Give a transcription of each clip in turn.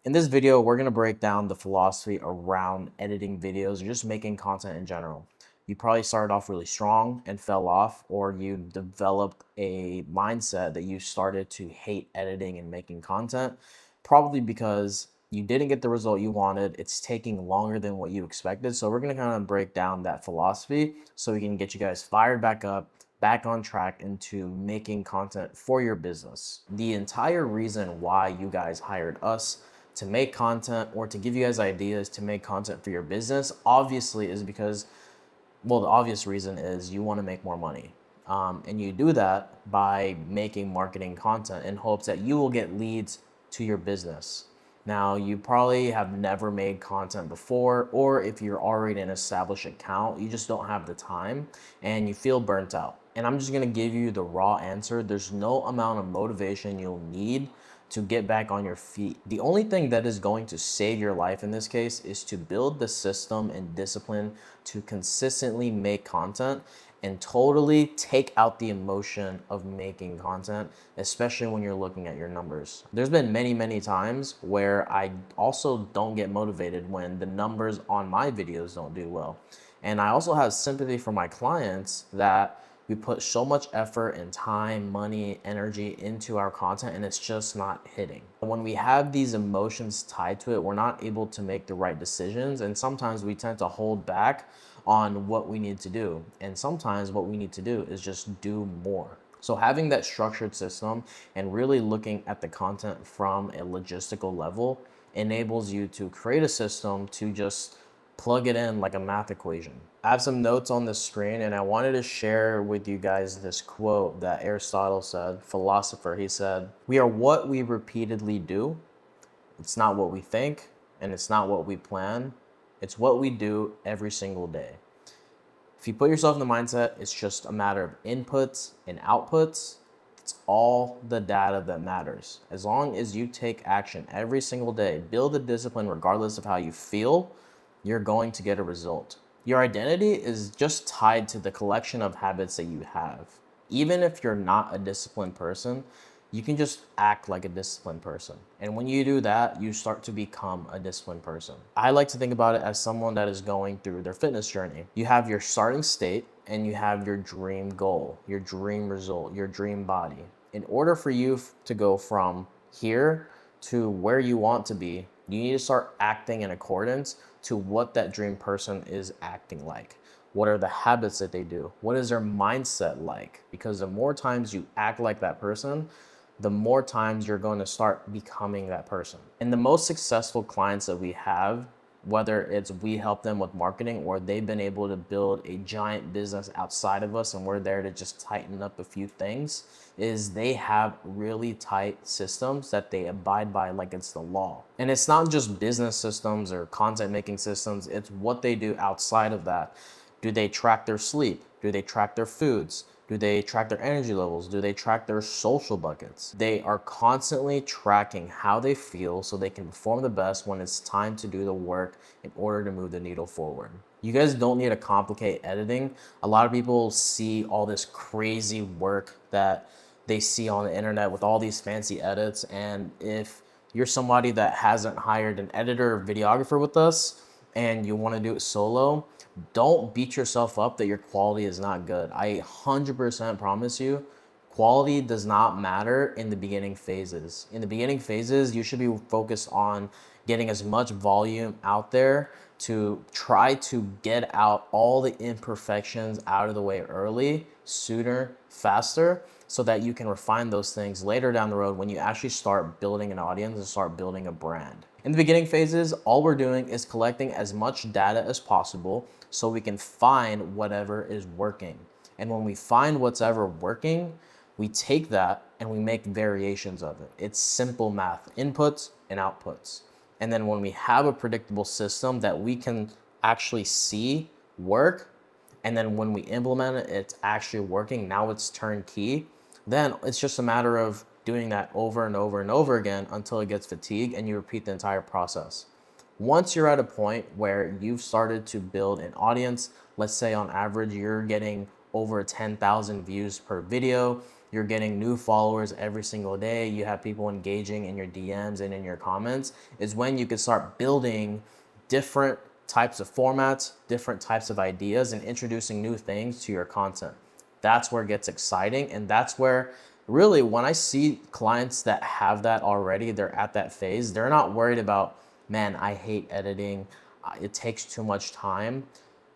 In this video, we're going to break down the philosophy around editing videos or just making content in general. You probably started off really strong and fell off, or you developed a mindset that you started to hate editing and making content, probably because you didn't get the result you wanted. It's taking longer than what you expected. So we're going to kind of break down that philosophy so we can get you guys fired back up, back on track into making content for your business. The entire reason why you guys hired us to make content or to give you guys ideas to make content for your business obviously is because, well, the obvious reason is you want to make more money. And you do that by making marketing content in hopes that you will get leads to your business. Now, you probably have never made content before, or if you're already an established account, you just don't have the time and you feel burnt out. And I'm just gonna give you the raw answer. There's no amount of motivation you'll need to get back on your feet. The only thing that is going to save your life in this case is to build the system and discipline to consistently make content and totally take out the emotion of making content, especially when you're looking at your numbers. There's been many times where I also don't get motivated when the numbers on my videos don't do well. And I also have sympathy for my clients that we put so much effort and time, money, energy into our content and it's just not hitting. When we have these emotions tied to it, we're not able to make the right decisions. And sometimes we tend to hold back on what we need to do. And sometimes what we need to do is just do more. So having that structured system and really looking at the content from a logistical level enables you to create a system to just plug it in like a math equation. I have some notes on the screen and I wanted to share with you guys this quote that Aristotle said, philosopher. He said, "We are what we repeatedly do. It's not what we think and it's not what we plan. It's what we do every single day." If you put yourself in the mindset, it's just a matter of inputs and outputs. It's all the data that matters. As long as you take action every single day, build a discipline regardless of how you feel, you're going to get a result. Your identity is just tied to the collection of habits that you have. Even if you're not a disciplined person, you can just act like a disciplined person. And when you do that, you start to become a disciplined person. I like to think about it as someone that is going through their fitness journey. You have your starting state and you have your dream goal, your dream result, your dream body. In order for you to go from here to where you want to be, you need to start acting in accordance to what that dream person is acting like. What are the habits that they do? What is their mindset like? Because the more times you act like that person, the more times you're going to start becoming that person. And the most successful clients that we have, whether it's we help them with marketing or they've been able to build a giant business outside of us and we're there to just tighten up a few things, is they have really tight systems that they abide by like it's the law. And it's not just business systems or content making systems, it's what they do outside of that. Do they track their sleep? Do they track their foods? Do they track their energy levels? Do they track their social buckets? They are constantly tracking how they feel so they can perform the best when it's time to do the work in order to move the needle forward. You guys don't need to complicate editing. A lot of people see all this crazy work that they see on the internet with all these fancy edits. And if you're somebody that hasn't hired an editor or videographer with us and you want to do it solo, don't beat yourself up that your quality is not good. I 100% promise you, quality does not matter in the beginning phases. In the beginning phases, you should be focused on getting as much volume out there to try to get out all the imperfections out of the way early, sooner, faster, so that you can refine those things later down the road when you actually start building an audience and start building a brand. In the beginning phases, all we're doing is collecting as much data as possible so we can find whatever is working. And when we find what's ever working, we take that and we make variations of it. It's simple math, inputs and outputs. And then when we have a predictable system that we can actually see work, and then when we implement it, it's actually working, now it's turnkey, then it's just a matter of doing that over and over and over again until it gets fatigued and you repeat the entire process. Once you're at a point where you've started to build an audience, let's say on average you're getting over 10,000 views per video, you're getting new followers every single day, you have people engaging in your DMs and in your comments, is when you can start building different types of formats, different types of ideas, and introducing new things to your content. That's where it gets exciting. And that's where really, when I see clients that have that already, they're at that phase, they're not worried about, man, I hate editing, it takes too much time.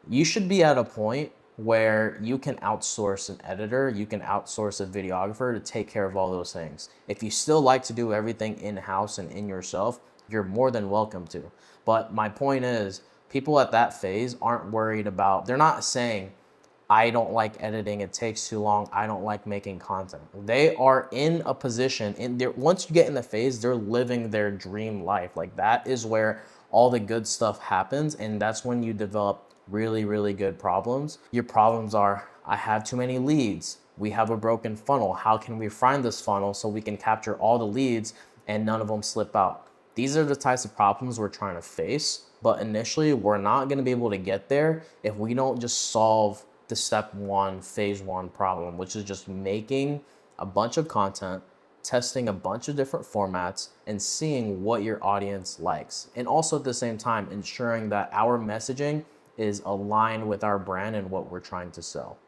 You should be at a point where you can outsource an editor, you can outsource a videographer to take care of all those things. If you still like to do everything in-house and in yourself, you're more than welcome to. But my point is, people at that phase aren't worried about, they're not saying, I don't like editing, it takes too long, I don't like making content. They are in a position, once you get in the phase, they're living their dream life. Like, that is where all the good stuff happens, and that's when you develop really, really good problems. Your problems are, I have too many leads, we have a broken funnel, how can we refine this funnel so we can capture all the leads and none of them slip out? These are the types of problems we're trying to face, but initially we're not going to be able to get there if we don't just solve the step one, phase one problem, which is just making a bunch of content, testing a bunch of different formats, and seeing what your audience likes. And also at the same time, ensuring that our messaging is aligned with our brand and what we're trying to sell.